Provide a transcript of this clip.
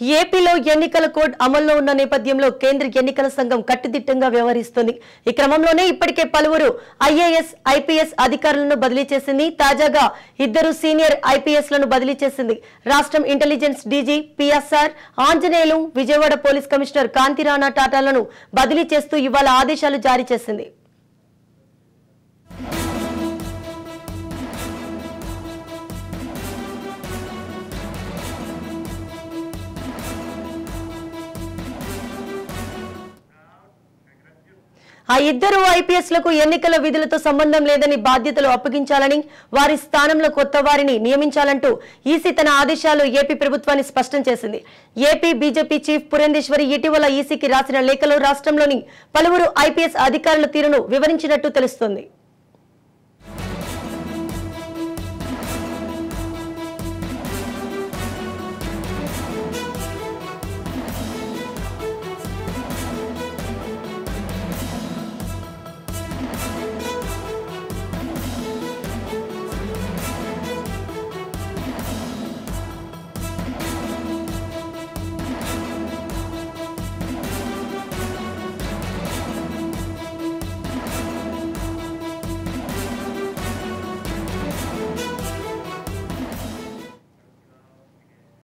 ఏపీలో ఎన్నికల కోడ్ అమల్లో ఉన్న నేపథ్యంలో కేంద్ర ఎన్నికల సంఘం కట్టుదిట్టంగా వ్యవహరిస్తుంది. ఈ క్రమంలోనే ఇప్పటికే పలువురు ఐఏఎస్, ఐపీఎస్ అధికారులను బదిలీ చేసింది. తాజాగా 2 సీనియర్ ఐపీఎస్లను బదిలీ చేసింది. రాష్ట్రం intelligence DG PSR Anjaneyulu, Vijayawada police commissioner Kanthi Rana టాటాలను బదిలీ చేస్తూ ఇవాళ ఆదేశాలు జారీ చేసింది. ఆ 2 ఐపీఎస్లకు ఎన్నికల విధులతో సంబంధం లేదని బాధ్యతలు అప్పగించాలని, వారి స్థానంలో కొత్త వారిని నియమించాలంటూ ఈసీ తన ఆదేశాలు ఏపీ ప్రభుత్వాన్ని స్పష్టం చేసింది. ఏపీ బీజేపీ చీఫ్ పురంధేశ్వరి ఇటీవల ఈసీకి రాసిన లేఖలో రాష్ట్రంలోని పలువురు ఐపీఎస్ అధికారుల తీరును వివరించినట్టు తెలుస్తోంది.